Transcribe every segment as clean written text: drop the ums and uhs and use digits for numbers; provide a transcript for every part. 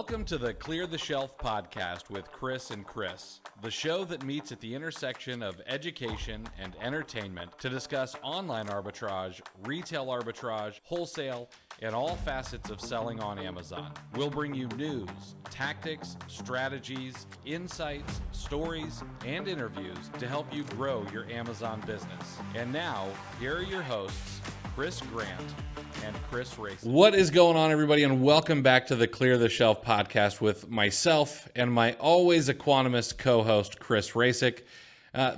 Welcome to the Clear the Shelf podcast with Chris and Chris, the show that meets at the intersection of education and entertainment to discuss online arbitrage, retail arbitrage, wholesale, and all facets of selling on Amazon. We'll bring you news, tactics, strategies, insights, stories, and interviews to help you grow your Amazon business. And now, here are your hosts, Chris Grant and Chris Race. What is going on, everybody, and welcome back to the Clear the Shelf podcast with myself and my always equanimous co-host, Chris Rasick.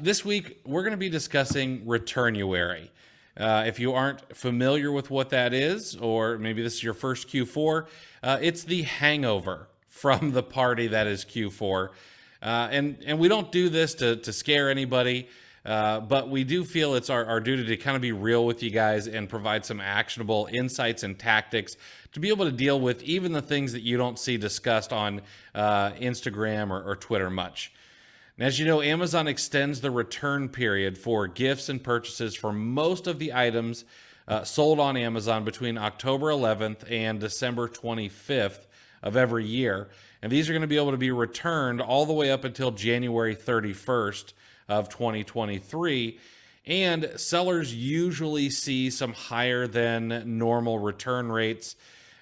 This week, we're going to be discussing Returnuary. If you aren't familiar with what that is, or maybe this is your first Q4, it's the hangover from the party that is Q4. And we don't do this to scare anybody. But we do feel it's our duty to kind of be real with you guys and provide some actionable insights and tactics to be able to deal with even the things that you don't see discussed on Instagram or Twitter much. And as you know, Amazon extends the return period for gifts and purchases for most of the items sold on Amazon between October 11th and December 25th of every year. And these are going to be able to be returned all the way up until January 31st of 2023, and sellers usually see some higher than normal return rates,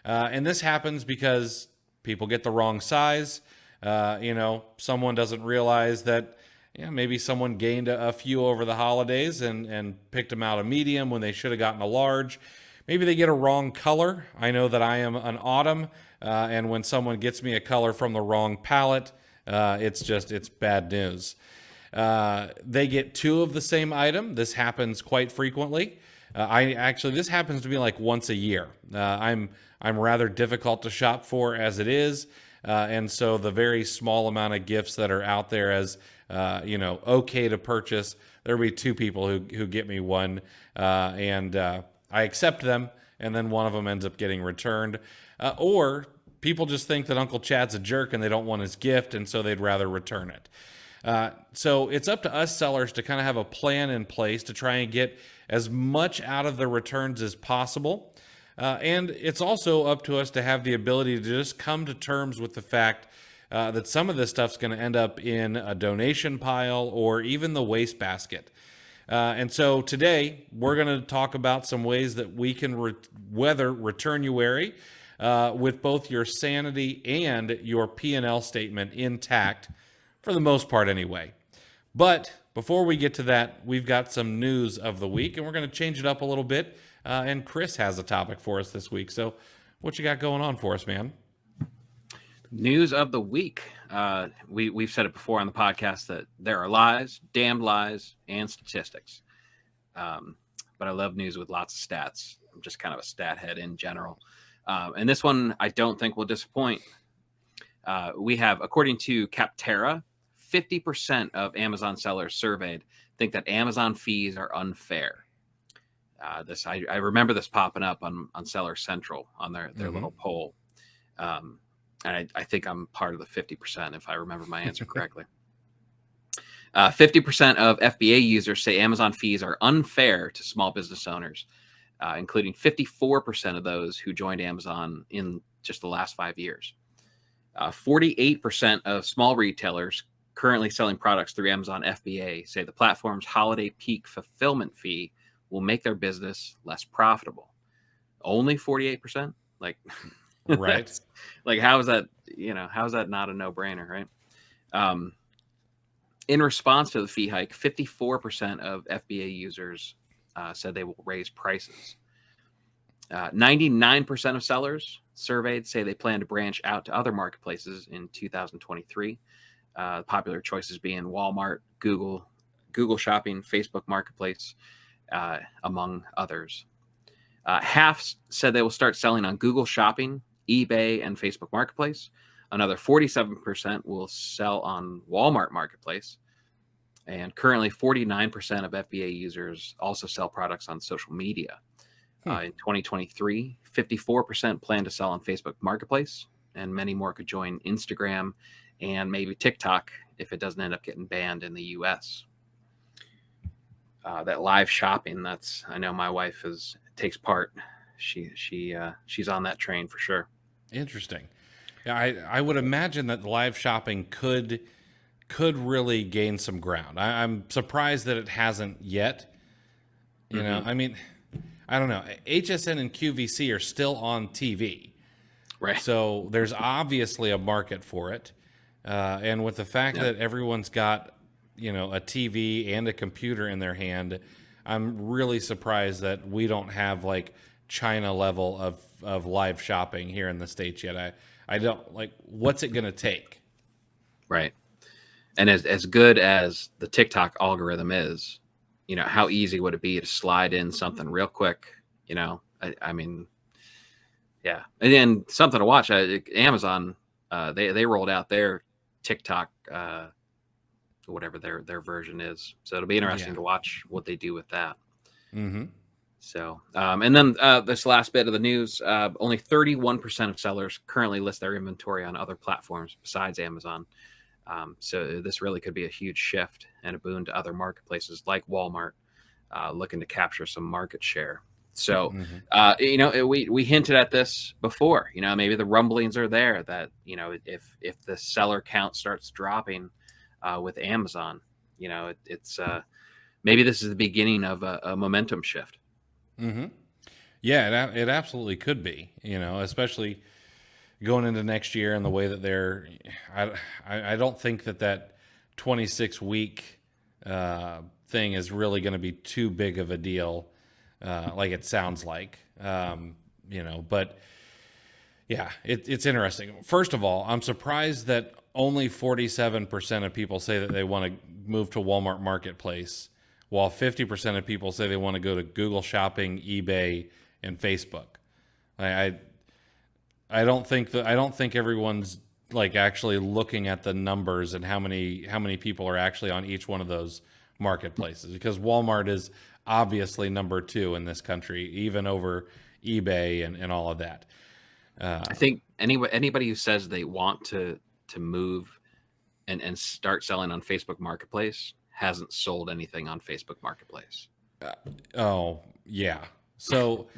and this happens because people get the wrong size. Someone doesn't realize that maybe someone gained a few over the holidays and picked them out a medium when they should have gotten a large. Maybe they get a wrong color. I know that I am an autumn, and when someone gets me a color from the wrong palette, it's bad news. They get two of the same item. This happens quite frequently. This happens to me like once a year. I'm rather difficult to shop for as it is. And so the very small amount of gifts that are out there as, okay to purchase, there'll be two people who get me one, and I accept them. And then one of them ends up getting returned, or people just think that Uncle Chad's a jerk and they don't want his gift. And so they'd rather return it. So it's up to us sellers to kind of have a plan in place to try and get as much out of the returns as possible. And it's also up to us to have the ability to just come to terms with the fact that some of this stuff's going to end up in a donation pile or even the wastebasket. And so today we're going to talk about some ways that we can weather Returnuary with both your sanity and your P&L statement intact. For the most part, anyway. But before we get to that, we've got some news of the week, and we're going to change it up a little bit. And Chris has a topic for us this week. So what you got going on for us, man? News of the week. We've said it before on the podcast that there are lies, damned lies, and statistics. But I love news with lots of stats. I'm just kind of a stat head in general. And this one I don't think will disappoint. We have, according to Capterra, 50% of Amazon sellers surveyed think that Amazon fees are unfair. I remember this popping up on Seller Central on their little poll. And I think I'm part of the 50%, if I remember my answer correctly. 50% of FBA users say Amazon fees are unfair to small business owners, including 54% of those who joined Amazon in just the last 5 years. 48% of small retailers currently selling products through Amazon FBA say the platform's holiday peak fulfillment fee will make their business less profitable. Only 48%? Right. How is that, how is that not a no-brainer, right? In response to the fee hike, 54% of FBA users said they will raise prices. 99% of sellers surveyed say they plan to branch out to other marketplaces in 2023. Popular choices being Walmart, Google Shopping, Facebook Marketplace, among others. Half said they will start selling on Google Shopping, eBay, and Facebook Marketplace. Another 47% will sell on Walmart Marketplace. And currently 49% of FBA users also sell products on social media. In 2023, 54% plan to sell on Facebook Marketplace, and many more could join Instagram and maybe TikTok if it doesn't end up getting banned in the US. That live shopping, I know my wife takes part. She's on that train for sure. Interesting. I would imagine that live shopping could really gain some ground. I'm surprised that it hasn't yet. You know, Hmm. I mean, I don't know. HSN and QVC are still on TV, Right. so there's obviously a market for it. And with the fact Yep. that everyone's got, a TV and a computer in their hand, I'm really surprised that we don't have like China level of live shopping here in the States yet. I don't like, what's it going to take? Right. And as good as the TikTok algorithm is, how easy would it be to slide in something real quick? I mean, yeah. And then something to watch. Amazon, they rolled out their TikTok, whatever their version is. So it'll be interesting Yeah. to watch what they do with that. Mm-hmm. So, and then this last bit of the news, only 31% of sellers currently list their inventory on other platforms besides Amazon. So this really could be a huge shift and a boon to other marketplaces like Walmart, looking to capture some market share. So, Mm-hmm. we hinted at this before. Maybe the rumblings are there that if the seller count starts dropping with Amazon, it's maybe this is the beginning of a momentum shift. Mm-hmm. Yeah, it absolutely could be, especially going into next year and the way that I, I don't think that 26 week thing is really going to be too big of a deal, like it sounds like, but yeah, it's interesting. First of all, I'm surprised that only 47% of people say that they want to move to Walmart Marketplace, while 50% of people say they want to go to Google Shopping, eBay, and Facebook. I I don't think everyone's like actually looking at the numbers and how many people are actually on each one of those marketplaces, because Walmart is obviously number two in this country, even over eBay and all of that. I think anybody who says they want to move and start selling on Facebook Marketplace hasn't sold anything on Facebook Marketplace. Oh yeah. So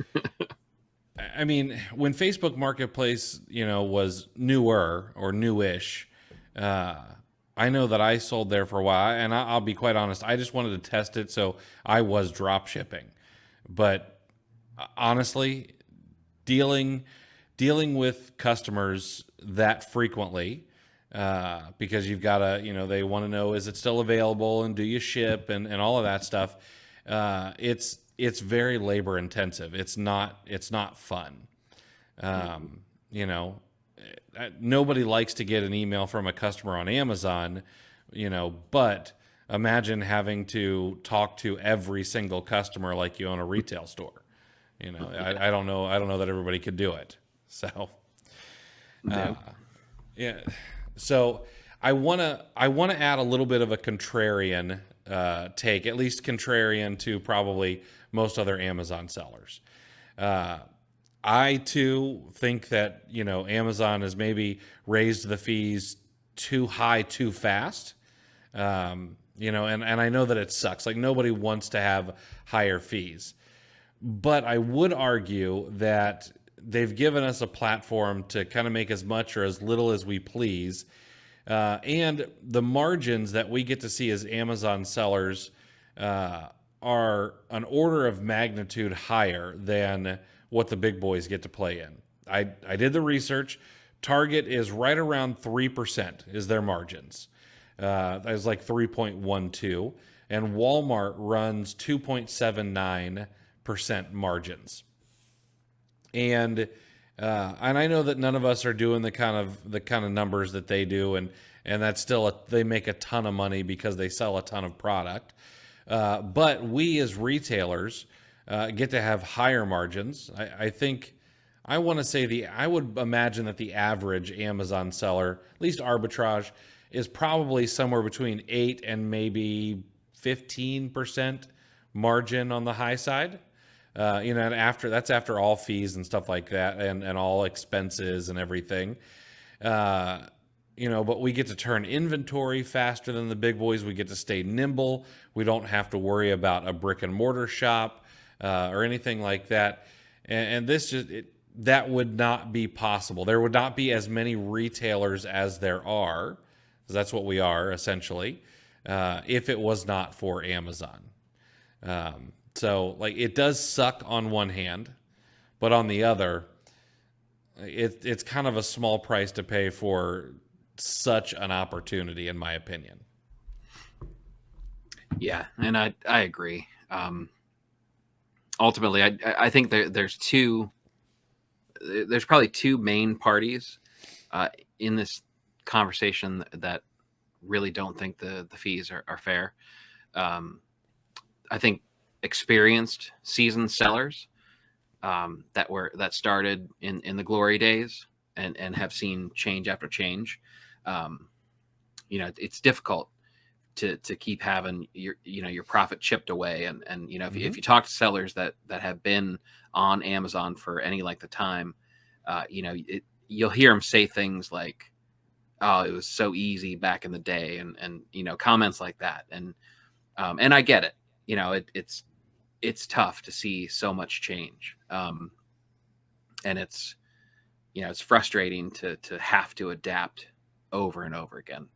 I mean, when Facebook Marketplace, was newer or newish, uh, I know that I sold there for a while, and I'll be quite honest, I just wanted to test it, so I was drop shipping. But honestly, dealing dealing with customers that frequently, because you've got to, they want to know, is it still available and do you ship and all of that stuff. It's very labor intensive. It's not fun. Um, you know, Nobody likes to get an email from a customer on Amazon, but imagine having to talk to every single customer like you own a retail store. Yeah. I don't know that everybody could do it. So, No. yeah. So I wanna add a little bit of a contrarian take, at least contrarian to probably most other Amazon sellers. Uh, I too think that Amazon has maybe raised the fees too high too fast. And I know that it sucks. Like, nobody wants to have higher fees, but I would argue that they've given us a platform to kind of make as much or as little as we please. And the margins that we get to see as Amazon sellers uh, are an order of magnitude higher than what the big boys get to play in. I did the research. Target is right around 3% is their margins. That was like 3.12. And Walmart runs 2.79% margins. And I know that none of us are doing the kind of numbers that they do, and that's still they make a ton of money because they sell a ton of product. But we as retailers get to have higher margins. I think I want to say I would imagine that the average Amazon seller, at least arbitrage, is probably somewhere between 8 and maybe 15% margin on the high side. And after all fees and stuff like that, and all expenses and everything. But we get to turn inventory faster than the big boys. We get to stay nimble. We don't have to worry about a brick and mortar shop or anything like that. And this that would not be possible. There would not be as many retailers as there are, because that's what we are essentially, if it was not for Amazon. So like it does suck on one hand, but on the other, it's kind of a small price to pay for such an opportunity, in my opinion. Yeah, and I agree. Ultimately, I think there's probably two main parties in this conversation that really don't think the fees are fair. I think experienced seasoned sellers that started in the glory days and have seen change after change. It's difficult to keep having your profit chipped away, and if you talk to sellers that have been on Amazon for any length of time, you'll hear them say things like, "Oh, it was so easy back in the day," and comments like that, and I get it. It's tough to see so much change, and it's frustrating to have to adapt over and over again.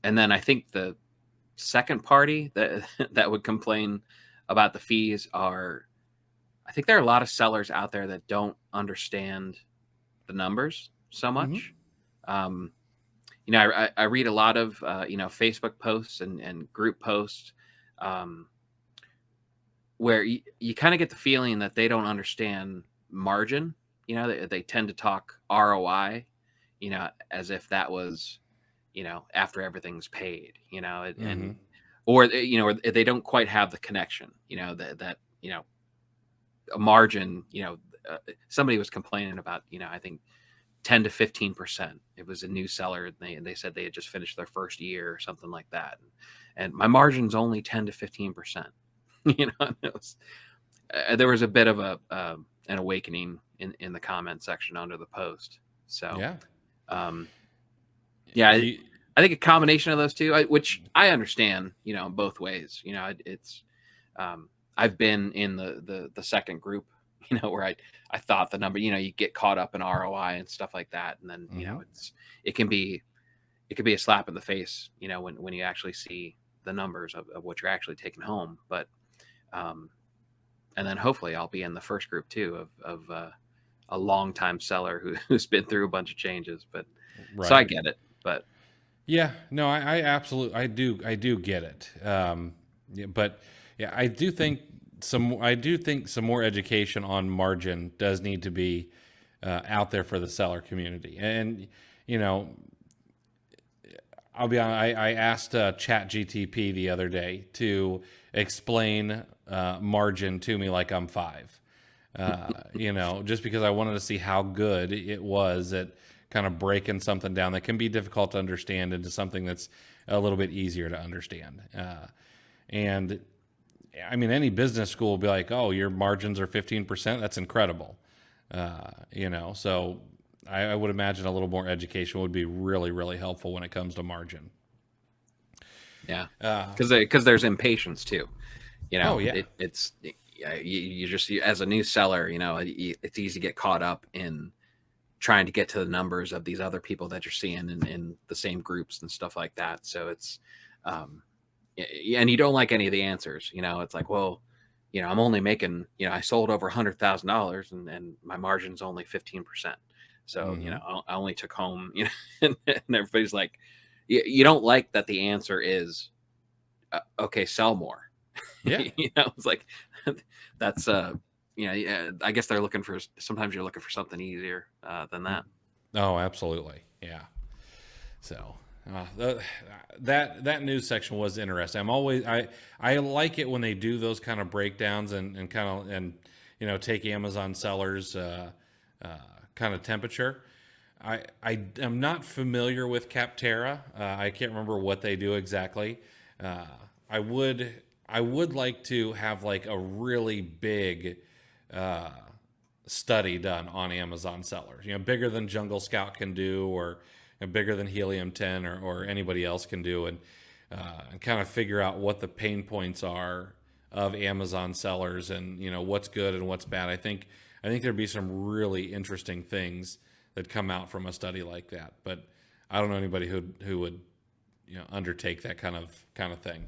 And then I think the second party that that would complain about the fees are, I think there are a lot of sellers out there that don't understand the numbers so much. I read a lot of Facebook posts and group posts where you kind of get the feeling that they don't understand margin. They tend to talk ROI, as if that was, after everything's paid, and or they don't quite have the connection, that a margin, somebody was complaining about, I think 10 to 15%. It was a new seller. And they said they had just finished their first year or something like that. And my margin's only 10 to 15%. There was a bit of an awakening in the comment section under the post. So, I think a combination of those two, which I understand, both ways. It's I've been in the second group, where I thought the number, you get caught up in ROI and stuff like that, and then it can be a slap in the face, when you actually see the numbers of what you're actually taking home. But and then hopefully I'll be in the first group too of a longtime seller who's been through a bunch of changes. But so I get it. But yeah, no, I absolutely, I do get it. But yeah, I do think some more education on margin does need to be out there for the seller community. And I'll be honest, I asked ChatGTP the other day to explain margin to me like I'm 5. Just because I wanted to see how good it was at kind of breaking something down that can be difficult to understand into something that's a little bit easier to understand. And I mean, any business school will be like, "Oh, your margins are 15%. That's incredible." So I would imagine a little more education would be really, really helpful when it comes to margin. Yeah, because there's impatience too. Oh yeah, you just as a new seller, it's easy to get caught up in trying to get to the numbers of these other people that you're seeing in the same groups and stuff like that. So it's, and you don't like any of the answers. It's like, well, I'm only making, I sold over $100,000 and my margin's only 15%. So I only took home, and everybody's like, you don't like that the answer is, okay, sell more. Yeah. It's like that's I guess they're looking for, sometimes you're looking for something easier than that. Oh, absolutely. Yeah. So that news section was interesting. I like it when they do those kind of breakdowns and kind of take Amazon sellers kind of temperature. I am not familiar with Capterra. I can't remember what they do exactly. I would like to have like a really big study done on Amazon sellers, bigger than Jungle Scout can do, or bigger than Helium 10 or anybody else can do, and kind of figure out what the pain points are of Amazon sellers and what's good and what's bad. I think there'd be some really interesting things that come out from a study like that. But I don't know anybody who would undertake that kind of thing.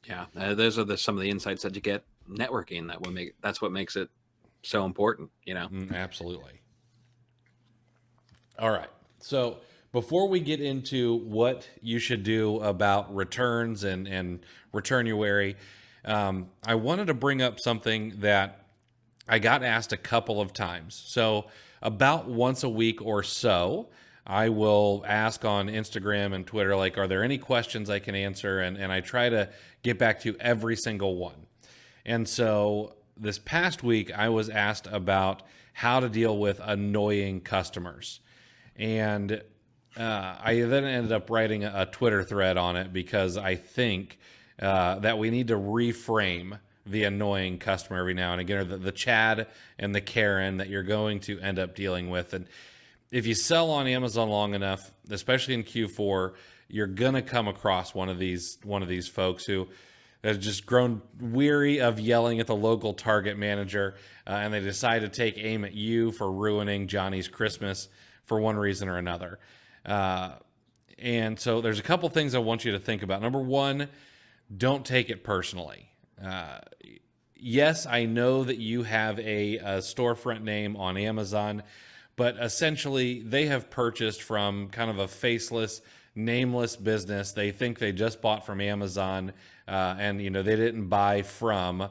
Yeah, those are some of the insights that you get networking. That's what makes it so important. Absolutely. All right. So before we get into what you should do about returns and Returnuary, I wanted to bring up something that I got asked a couple of times. So about once a week or so, I will ask on Instagram and Twitter, like, are there any questions I can answer? And I try to get back to every single one. And so this past week, I was asked about how to deal with annoying customers. And I then ended up writing a Twitter thread on it because I think that we need to reframe the annoying customer every now and again, or the Chad and the Karen that you're going to end up dealing with. And if you sell on Amazon long enough, especially in Q4, you're gonna come across one of these folks who has just grown weary of yelling at the local Target manager, and they decide to take aim at you for ruining Johnny's Christmas for one reason or another. And so there's a couple things I want you to think about. Number one, don't take it personally. Yes, I know that you have a storefront name on Amazon, but essentially they have purchased from kind of a faceless, nameless business. They think they just bought from Amazon, and they didn't buy from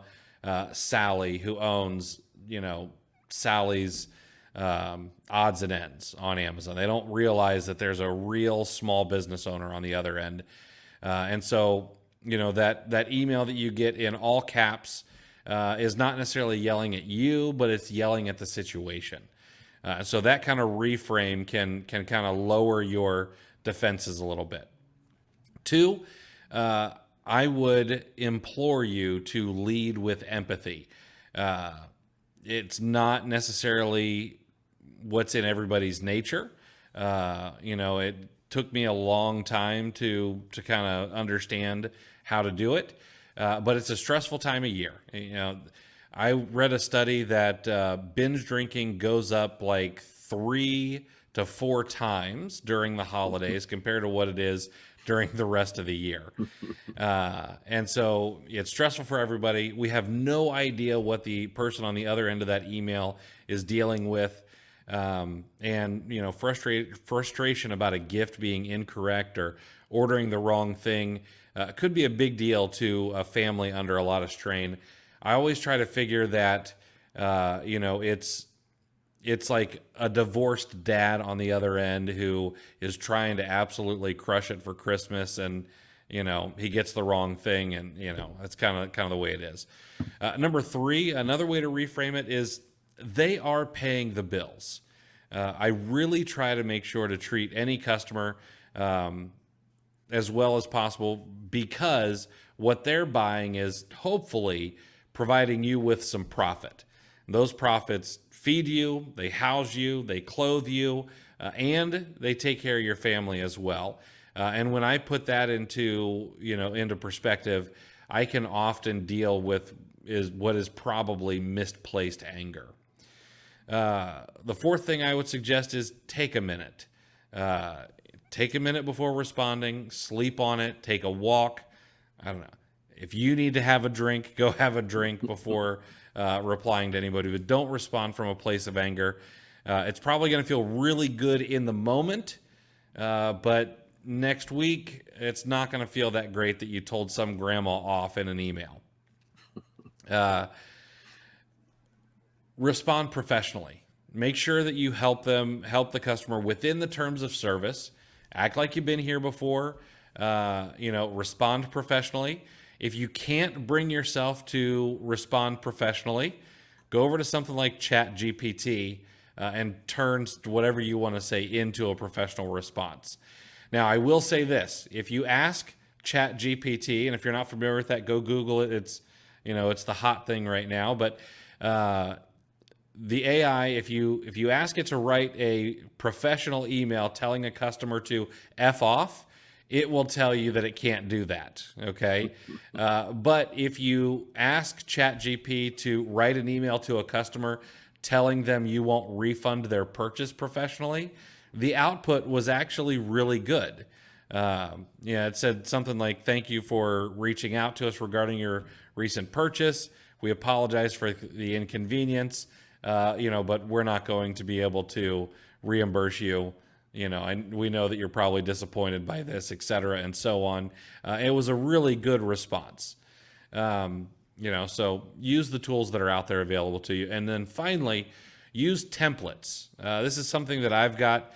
Sally, who owns Sally's odds and ends on Amazon. They don't realize that there's a real small business owner on the other end, and so that email that you get in all caps is not necessarily yelling at you, but it's yelling at the situation. So that kind of reframe can kind of lower your defenses a little bit. Two, I would implore you to lead with empathy. It's not necessarily what's in everybody's nature. It took me a long time to kind of understand how to do it, but it's a stressful time of year. I read a study that binge drinking goes up like 3 to 4 times during the holidays compared to what it is during the rest of the year. And so it's stressful for everybody. We have no idea what the person on the other end of that email is dealing with. And frustration about a gift being incorrect or ordering the wrong thing could be a big deal to a family under a lot of strain. I always try to figure that, it's like a divorced dad on the other end who is trying to absolutely crush it for Christmas, and he gets the wrong thing, and that's kind of the way it is. Number 3, another way to reframe it is they are paying the bills. I really try to make sure to treat any customer as well as possible, because what they're buying is hopefully providing you with some profit. Those profits feed you, they house you, they clothe you, and they take care of your family as well. And when I put that into perspective, I can often deal with what is probably misplaced anger. The fourth thing I would suggest is take a minute. Take a minute before responding, sleep on it, take a walk. I don't know. If you need to have a drink, go have a drink before replying to anybody, but don't respond from a place of anger. It's probably going to feel really good in the moment, but next week, it's not going to feel that great that you told some grandma off in an email. Respond professionally. Make sure that you help the customer within the terms of service. Act like you've been here before. Respond professionally. If you can't bring yourself to respond professionally, go over to something like ChatGPT and turn whatever you want to say into a professional response. Now, I will say this: if you ask ChatGPT, and if you're not familiar with that, go Google it. It's the hot thing right now. But the AI, if you ask it to write a professional email telling a customer to F off, it will tell you that it can't do that. Okay. But if you ask ChatGPT to write an email to a customer telling them you won't refund their purchase professionally, the output was actually really good. It said something like, "Thank you for reaching out to us regarding your recent purchase. We apologize for the inconvenience, but we're not going to be able to reimburse you. And we know that you're probably disappointed by this, et cetera," and so on. It was a really good response. So use the tools that are out there available to you. And then finally, use templates. This is something that I've got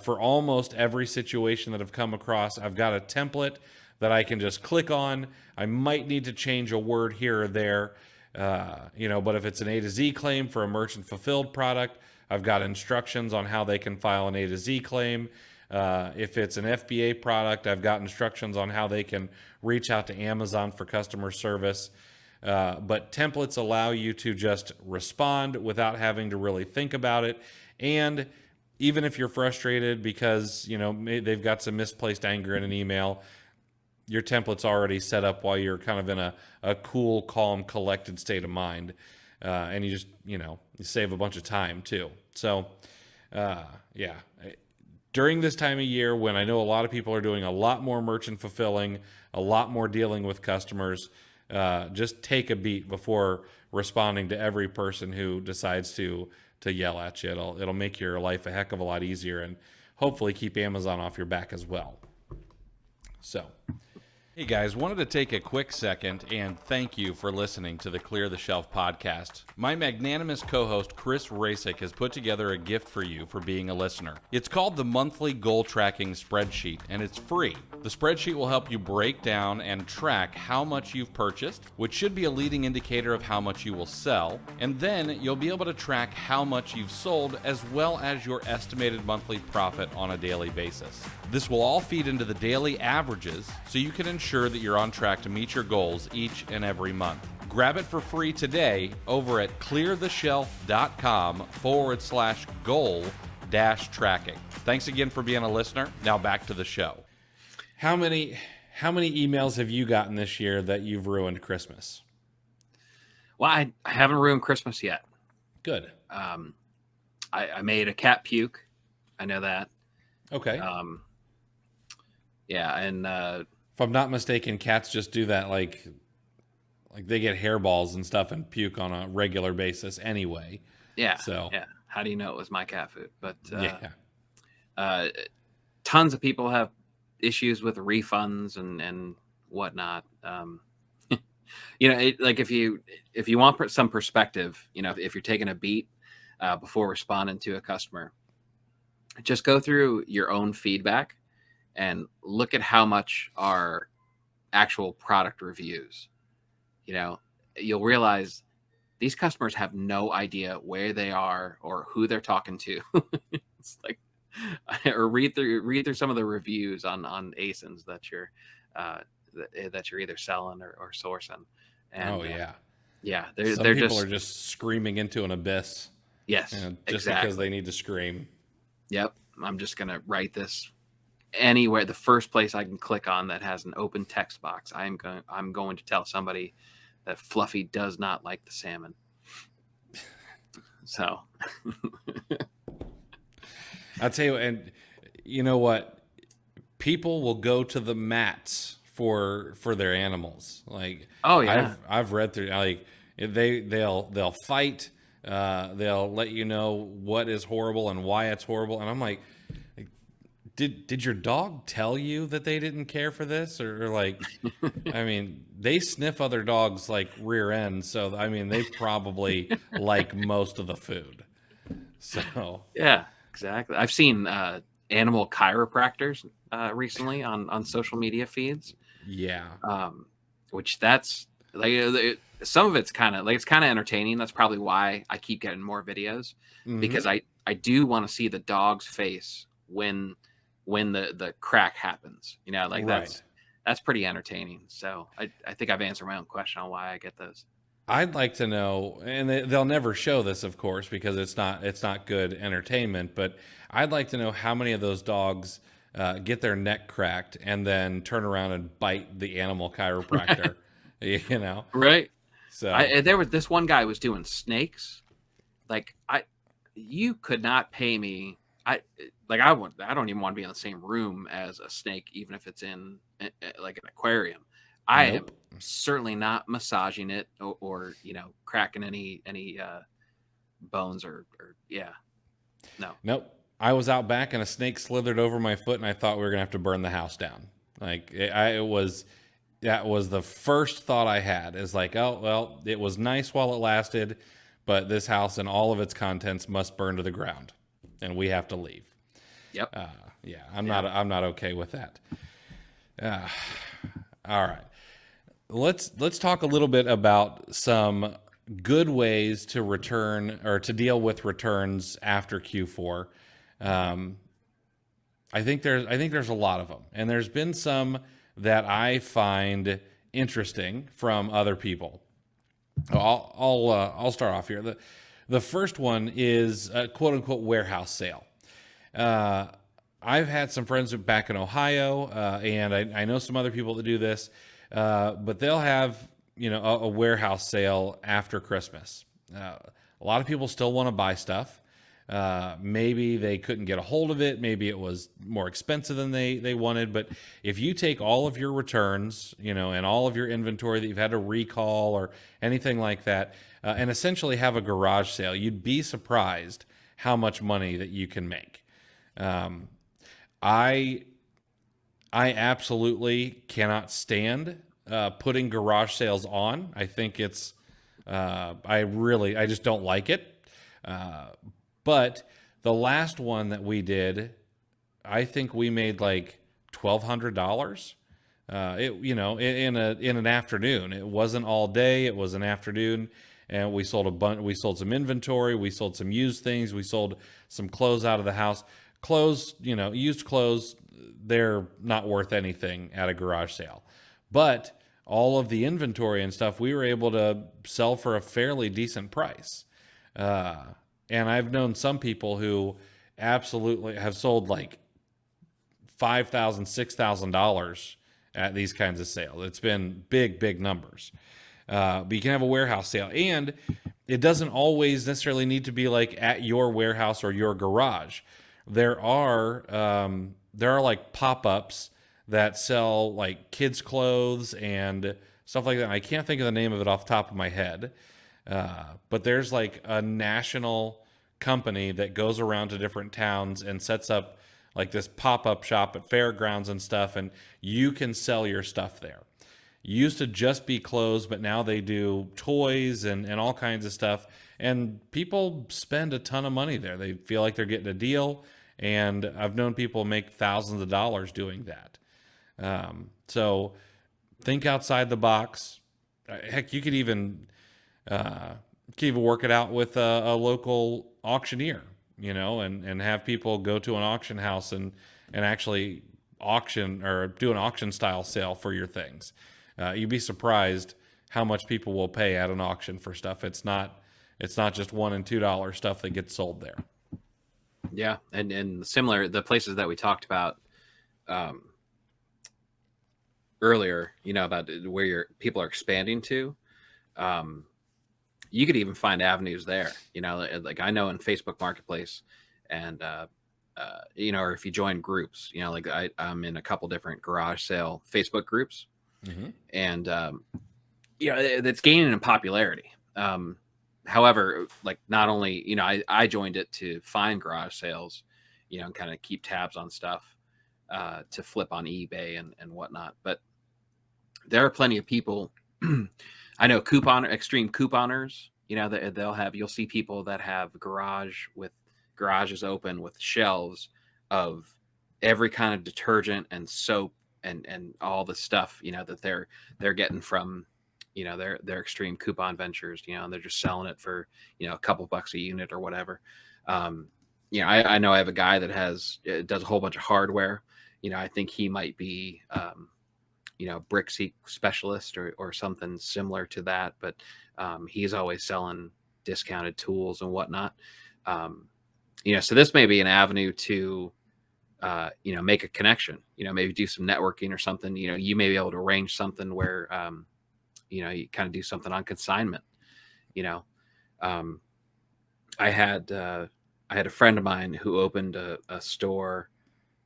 for almost every situation that I've come across. I've got a template that I can just click on. I might need to change a word here or there, but if it's an A to Z claim for a merchant fulfilled product, I've got instructions on how they can file an A to Z claim. If it's an FBA product, I've got instructions on how they can reach out to Amazon for customer service. But templates allow you to just respond without having to really think about it. And even if you're frustrated because, they've got some misplaced anger in an email, your template's already set up while you're kind of in a cool, calm, collected state of mind. And you just, you save a bunch of time too. So, during this time of year when I know a lot of people are doing a lot more merchant fulfilling, a lot more dealing with customers, just take a beat before responding to every person who decides to yell at you. It'll make your life a heck of a lot easier and hopefully keep Amazon off your back as well. So, hey guys, wanted to take a quick second and thank you for listening to the Clear the Shelf podcast. My magnanimous co-host Chris Rasick has put together a gift for you for being a listener. It's called the Monthly Goal Tracking Spreadsheet, and it's free. The spreadsheet will help you break down and track how much you've purchased, which should be a leading indicator of how much you will sell, and then you'll be able to track how much you've sold as well as your estimated monthly profit on a daily basis. This will all feed into the daily averages so you can ensure that you're on track to meet your goals each and every month. Grab it for free today over at cleartheshelf.com/goal-tracking. Thanks again for being a listener. Now back to the show. How many emails have you gotten this year that you've ruined Christmas? Well, I haven't ruined Christmas yet. Good. I made a cat puke. I know that. Okay. And if I'm not mistaken, cats just do that like they get hairballs and stuff and puke on a regular basis anyway. Yeah. So yeah. How do you know it was my cat food? But tons of people have issues with refunds and whatnot. If you want some perspective, if you're taking a beat before responding to a customer, just go through your own feedback and look at how much are actual product reviews. You'll realize these customers have no idea where they are or who they're talking to. It's like, or read through some of the reviews on ASINs that you're either selling or sourcing. And, some people are just screaming into an abyss. Yes, just exactly. Because they need to scream. Yep, I'm just gonna write this anywhere. The first place I can click on that has an open text box, I'm going to tell somebody that Fluffy does not like the salmon. So. I'll tell you, and you know what? People will go to the mats for their animals. Like, oh yeah, I've read through, like, they'll fight. They'll let you know what is horrible and why it's horrible. And I'm like, did your dog tell you that they didn't care for this? Or like, I mean, they sniff other dogs like rear ends. So, I mean, they probably like most of the food. So, yeah. Exactly. I've seen animal chiropractors recently on social media feeds. Yeah. Which that's like some of it's kind of entertaining. That's probably why I keep getting more videos, because I do want to see the dog's face when the crack happens. Right. That's pretty entertaining. So I think I've answered my own question on why I get those. I'd like to know, and they'll never show this, of course, because it's not good entertainment. But I'd like to know how many of those dogs get their neck cracked, and then turn around and bite the animal chiropractor. You know, Right. so There was this one guy was doing snakes. Like you could not pay me. I don't even want to be in the same room as a snake, even if it's in like an aquarium. I am nope. certainly not massaging it or cracking any bones or yeah, no. Nope. I was out back and a snake slithered over my foot, and I thought we were gonna have to burn the house down. Like it was, that was the first thought I had. Is like, oh well, it was nice while it lasted, but this house and all of its contents must burn to the ground, and we have to leave. Yep. Yeah, I'm not okay with that. All right, let's talk a little bit about some good ways to return or to deal with returns after Q4. Um, I think there's a lot of them, and there's been some that I find interesting from other people. I'll start off here. The first one is a quote unquote warehouse sale. Uh, I've had some friends back in Ohio, and I know some other people that do this, but they'll have a warehouse sale after Christmas. A lot of people still want to buy stuff. Maybe they couldn't get a hold of it. Maybe it was more expensive than they wanted. But if you take all of your returns, and all of your inventory that you've had to recall or anything like that, and essentially have a garage sale, you'd be surprised how much money that you can make. I absolutely cannot stand putting garage sales on. I think it's I just don't like it. But the last one that we did, I think we made like $1,200. In an afternoon. It wasn't all day. It was an afternoon, and we sold We sold some inventory. We sold some used things. We sold some clothes out of the house. Clothes, used clothes, they're not worth anything at a garage sale. But all of the inventory and stuff, we were able to sell for a fairly decent price. And I've known some people who absolutely have sold like $5,000, $6,000 at these kinds of sales. It's been big numbers. But you can have a warehouse sale, and it doesn't always necessarily need to be like at your warehouse or your garage. There are like pop-ups that sell like kids' clothes and stuff like that. I can't think of the name of it off the top of my head. But there's like a national company that goes around to different towns and sets up like this pop-up shop at fairgrounds and stuff, and you can sell your stuff there. It used to just be clothes, but now they do toys and all kinds of stuff, and people spend a ton of money there. They feel like they're getting a deal, and I've known people make thousands of dollars doing that. So think outside the box. Heck, you could even work it out with a local auctioneer, and have people go to an auction house and actually auction or do an auction style sale for your things. You'd be surprised how much people will pay at an auction for stuff. It's not just $1 and $2 stuff that gets sold there. Yeah, and similar, the places that we talked about earlier, about where people are expanding to. You could even find avenues there, like I know in Facebook Marketplace, and or if you join groups, like I'm in a couple different garage sale Facebook groups, and it's gaining in popularity. However, like not only I joined it to find garage sales, and kind of keep tabs on stuff to flip on eBay and whatnot, but there are plenty of people. I know extreme couponers, you'll see people that have garages open with shelves of every kind of detergent and soap and all the stuff, that they're getting from, their extreme coupon ventures, and they're just selling it for, a couple bucks a unit or whatever. I know I have a guy that does a whole bunch of hardware. I think he might be, Brixie specialist or something similar to that, but he's always selling discounted tools and whatnot. So this may be an avenue to make a connection, maybe do some networking or something. You may be able to arrange something where, you kind of do something on consignment. You know, um, I had a friend of mine who opened a store.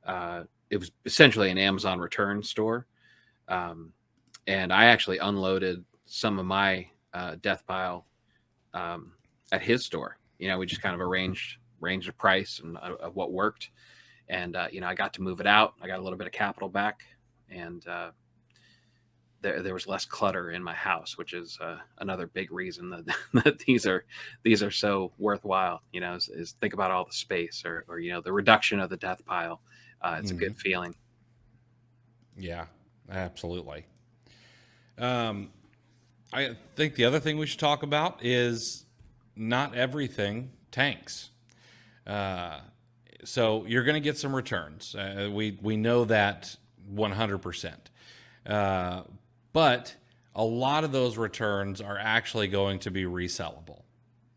It was essentially an Amazon return store, um, and I actually unloaded some of my death pile um, at his store. We just kind of arranged a price and of what worked, and I got to move it out. I got a little bit of capital back, and there was less clutter in my house, which is another big reason that, that these are so worthwhile. Is think about all the space or the reduction of the death pile. It's a good feeling. Yeah, absolutely. I think the other thing we should talk about is not everything tanks. So you're going to get some returns. We know that 100%. But a lot of those returns are actually going to be resellable.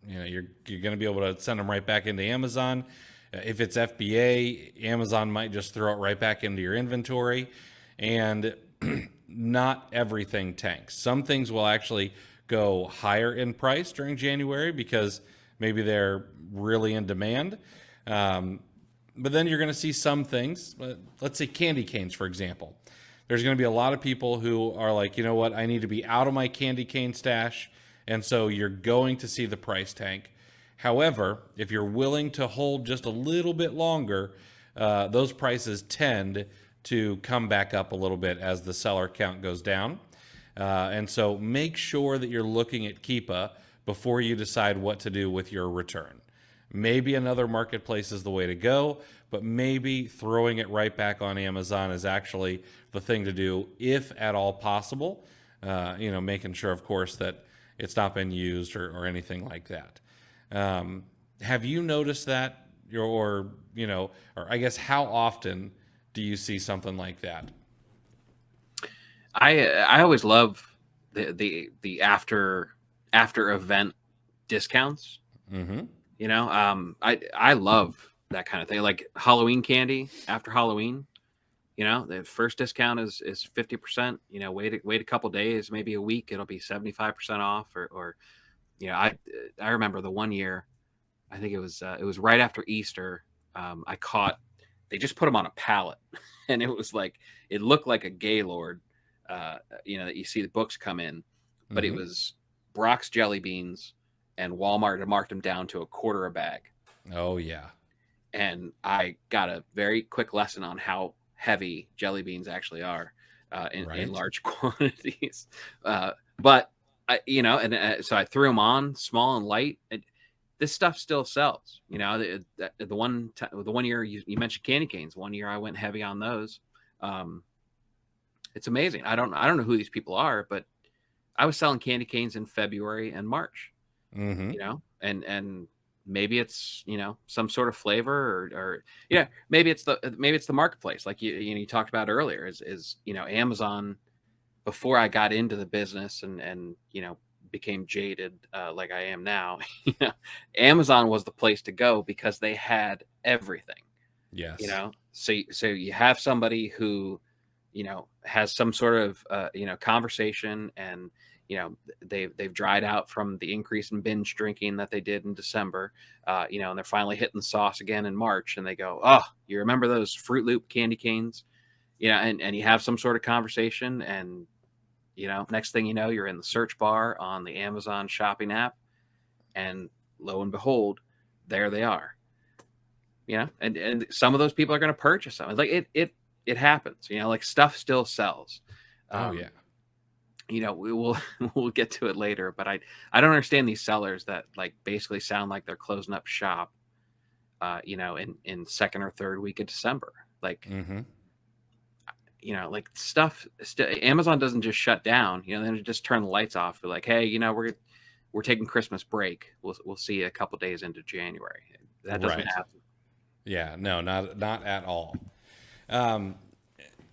You're going to be able to send them right back into Amazon. If it's FBA, Amazon might just throw it right back into your inventory. And not everything tanks. Some things will actually go higher in price during January because maybe they're really in demand. But then you're going to see some things, let's say candy canes, for example. There's going to be a lot of people who are like, you know what, I need to be out of my candy cane stash. And so you're going to see the price tank. However, if you're willing to hold just a little bit longer, those prices tend to come back up a little bit as the seller count goes down. And so make sure that you're looking at Keepa before you decide what to do with your return. Maybe another marketplace is the way to go, but maybe throwing it right back on Amazon is actually the thing to do, if at all possible. Making sure, of course, that it's not been used or anything like that. Have you noticed that, or I guess how often do you see something like that? I always love the after event discounts. Mm-hmm. I love that kind of thing, like Halloween candy after Halloween. The first discount is 50%. Wait a couple days, maybe a week, it'll be 75% off. Or I remember the one year, I think it was right after Easter. They just put them on a pallet, and it was like, it looked like a Gaylord. That you see the books come in, but it was Brock's jelly beans, and Walmart had marked them down to $1 a bag. Oh yeah. And I got a very quick lesson on how heavy jelly beans actually are in large quantities. But so I threw them on small and light. This stuff still sells. The one year you mentioned candy canes. One year I went heavy on those. It's amazing. I don't know who these people are, but I was selling candy canes in February and March. And maybe it's some sort of flavor or maybe it's the marketplace, like you talked about earlier, is Amazon. Before I got into the business and became jaded like I am now, Amazon was the place to go because they had everything. Yes. So you have somebody who has some sort of conversation, and they've dried out from the increase in binge drinking that they did in December, and they're finally hitting the sauce again in March, and they go, oh, you remember those Fruit Loop candy canes? And you have some sort of conversation, and next thing you know, you're in the search bar on the Amazon shopping app, and lo and behold, there they are. And some of those people are going to purchase them. It's like it happens. Like stuff still sells. Oh yeah. We'll get to it later, but I don't understand these sellers that like basically sound like they're closing up shop, in second or third week of December. Like, like stuff. Amazon doesn't just shut down. They just turn the lights off. They're like, hey, we're taking Christmas break. We'll see you a couple days into January. That doesn't happen. Yeah, no, not at all.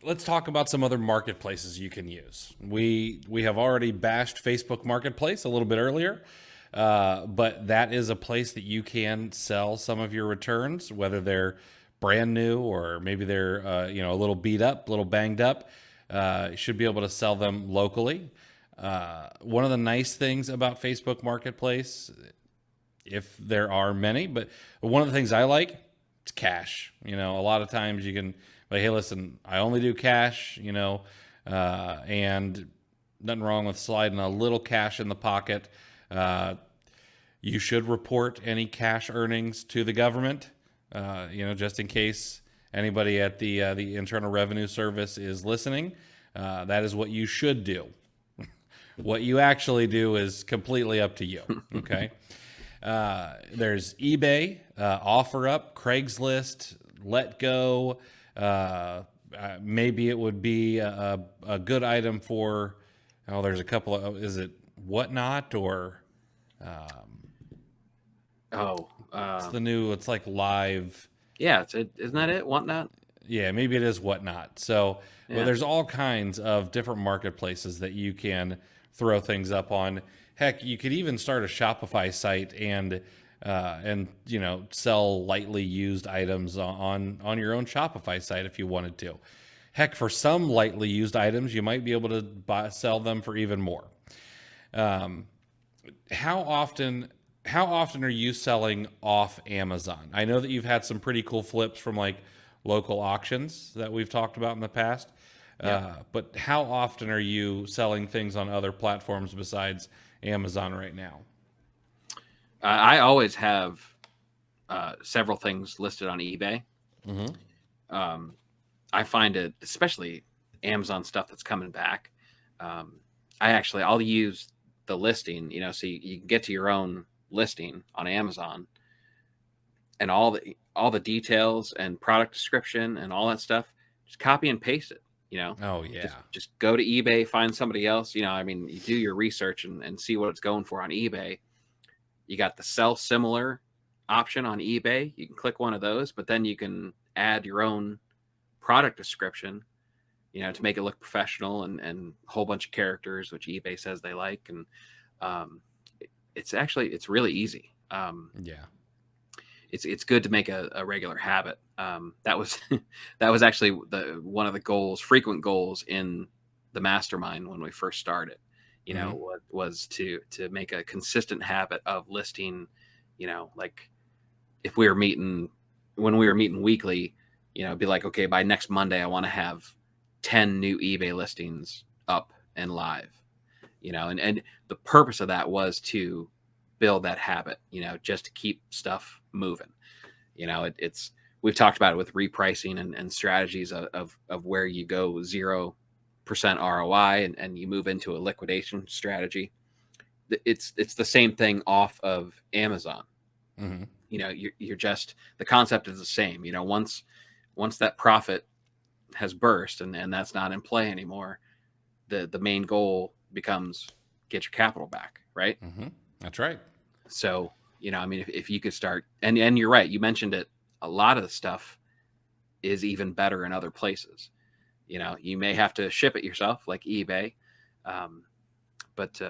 Let's talk about some other marketplaces you can use. We have already bashed Facebook Marketplace a little bit earlier, but that is a place that you can sell some of your returns, whether they're brand new, or maybe they're a little beat up, a little banged up. You should be able to sell them locally. One of the nice things about Facebook Marketplace, if there are many, but one of the things I like, it's cash. A lot of times you can, like, hey, listen, I only do cash, and nothing wrong with sliding a little cash in the pocket. You should report any cash earnings to the government, just in case anybody at the Internal Revenue Service is listening. That is what you should do. What you actually do is completely up to you. Okay. There's eBay, OfferUp, Craigslist, Let Go. Maybe it would be a good item for. Oh, there's a couple of. Is it Whatnot or? It's the new. It's like Live. Yeah, isn't that it? Whatnot. Yeah, maybe it is Whatnot. So, well, there's all kinds of different marketplaces that you can throw things up on. Heck, you could even start a Shopify site and sell lightly used items on your own Shopify site if you wanted to. Heck, for some lightly used items, you might be able to sell them for even more. How often are you selling off Amazon? I know that you've had some pretty cool flips from like local auctions that we've talked about in the past. But how often are you selling things on other platforms besides Amazon right now? I always have several things listed on eBay. Mm-hmm. I find it, especially Amazon stuff that's coming back. I'll use the listing, so you can get to your own listing on Amazon, and all the details and product description and all that stuff. Just copy and paste it. Oh yeah. Just go to eBay, find somebody else. You do your research and see what it's going for on eBay. You got the sell similar option on eBay. You can click one of those, but then you can add your own product description, to make it look professional and a whole bunch of characters, which eBay says they like. And it's really easy. It's good to make a regular habit. That was actually one of the frequent goals in the mastermind when we first started. Was to make a consistent habit of listing. Like if when we were meeting weekly, be like, okay, by next Monday I want to have 10 new eBay listings up and live. And the purpose of that was to build that habit, just to keep stuff moving. We've talked about it with repricing and strategies of where you go 0% ROI and you move into a liquidation strategy. It's the same thing off of Amazon. Mm-hmm. You're just, the concept is the same. Once that profit has burst and that's not in play anymore, the main goal becomes get your capital back, right? Mm-hmm. That's right. So, if you could start, and you're right, you mentioned it, a lot of the stuff is even better in other places. You may have to ship it yourself, like eBay. But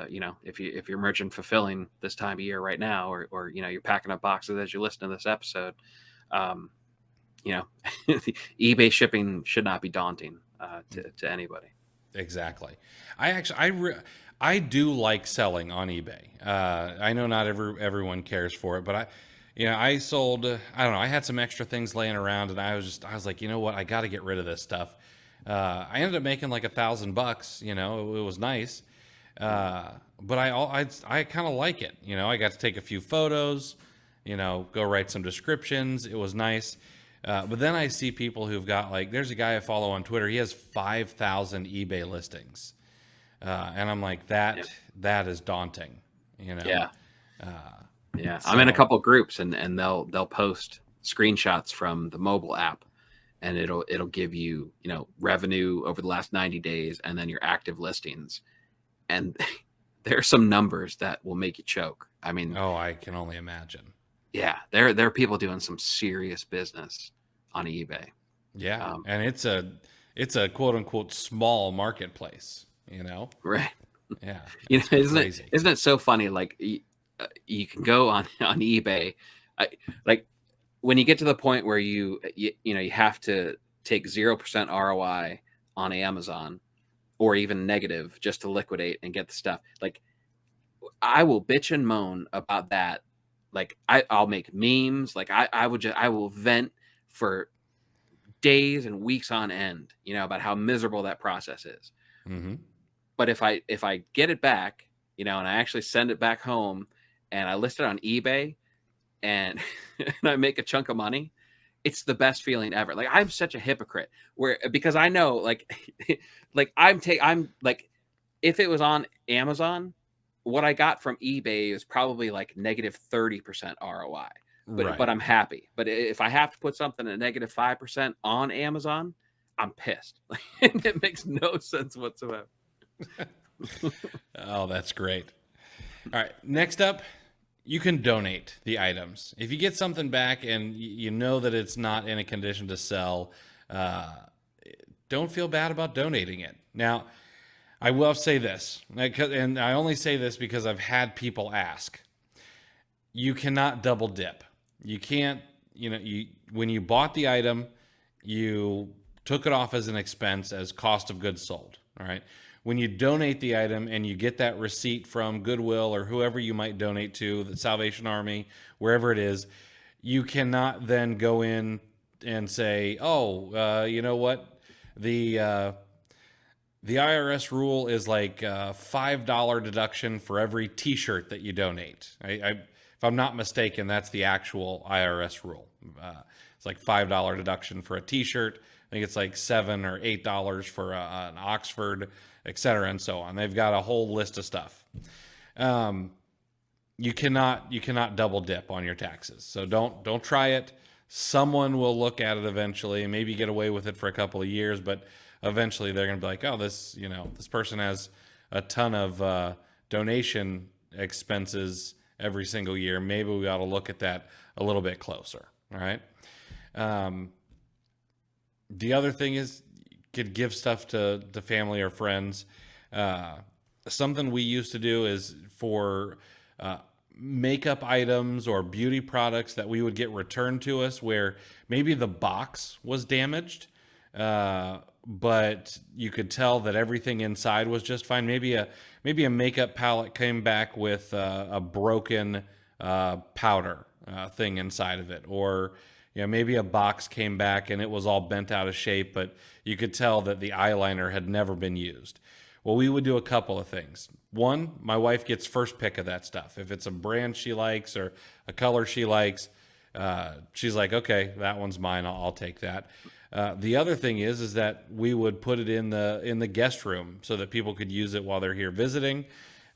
if you're merchant fulfilling this time of year right now, or you're packing up boxes as you listen to this episode, eBay shipping should not be daunting to anybody. Exactly. I do like selling on eBay. I know not everyone cares for it, but I sold, I don't know, I had some extra things laying around and I was like, you know what? I got to get rid of this stuff. I ended up making like $1,000, it was nice. But I kind of like it. I got to take a few photos, go write some descriptions. It was nice. But then I see people who've got there's a guy I follow on Twitter. He has 5,000 eBay listings. And I'm like, that is daunting, Yeah. So, I'm in a couple groups and they'll post screenshots from the mobile app and it'll give you, revenue over the last 90 days and then your active listings. And there are some numbers that will make you choke. I mean, I can only imagine. Yeah, there are people doing some serious business on eBay. Yeah, and it's a quote unquote small marketplace, Right? Yeah, isn't it so funny? Like you can go on eBay, when you get to the point where you have to take 0% ROI on Amazon, or even negative, just to liquidate and get the stuff, like, I will bitch and moan about that. Like, I'll make memes. Like, I will vent for days and weeks on end, about how miserable that process is. Mm-hmm. But if I get it back, and I actually send it back home, and I list it on eBay, and and I make a chunk of money, it's the best feeling ever. Like, I'm such a hypocrite, because I know, like, like I'm like, if it was on Amazon, what I got from eBay is probably like negative 30% ROI. But Right. I'm happy. But if I have to put something at negative 5% on Amazon, I'm pissed. It makes no sense whatsoever. Oh, that's great. All right. Next up, you can donate the items. If you get something back and you know that it's not in a condition to sell, uh, don't feel bad about donating it. Now, I will say this, and I only say this because I've had people ask. You cannot double dip. You can't, when you bought the item, you took it off as an expense, as cost of goods sold. All right. When you donate the item and you get that receipt from Goodwill or whoever you might donate to, the Salvation Army, wherever it is, you cannot then go in and say, oh, you know what? The IRS rule is like a $5 deduction for every T-shirt that you donate. If I'm not mistaken, that's the actual IRS rule. It's like $5 deduction for a T-shirt. I think it's like $7 or $8 for an Oxford, et cetera, and so on. They've got a whole list of stuff. You cannot double dip on your taxes. So don't try it. Someone will look at it eventually and maybe get away with it for a couple of years, but eventually they're going to be like, oh, this person has a ton of donation expenses every single year. Maybe we ought to look at that a little bit closer. All right. The other thing is, you could give stuff to family or friends. Something we used to do is for makeup items or beauty products that we would get returned to us, where maybe the box was damaged, but you could tell that everything inside was just fine. Maybe a makeup palette came back with a broken powder thing inside of it, or maybe a box came back and it was all bent out of shape, but you could tell that the eyeliner had never been used. Well, we would do a couple of things. One, my wife gets first pick of that stuff. If it's a brand she likes or a color she likes, she's like, okay, that one's mine. I'll take that. The other thing is that we would put it in the guest room so that people could use it while they're here visiting.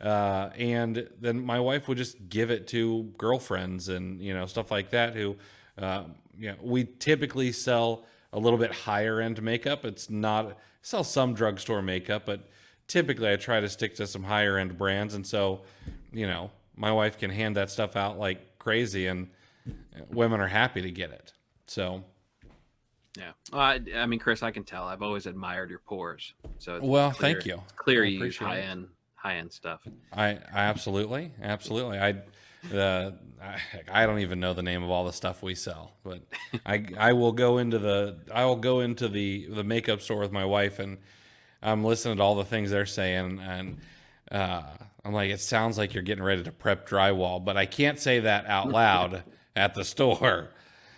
And then my wife would just give it to girlfriends and stuff like that. Who, we typically sell a little bit higher end makeup. It's not sell some drugstore makeup, but typically I try to stick to some higher end brands. And so, my wife can hand that stuff out like crazy, and women are happy to get it. So. Yeah. Well, I mean, Chris, I can tell. I've always admired your pores. So well, thank you. It's clear you use high end stuff. I absolutely. I don't even know the name of all the stuff we sell, but I will go into the makeup store with my wife, and I'm listening to all the things they're saying, and I'm like, it sounds like you're getting ready to prep drywall, but I can't say that out loud at the store.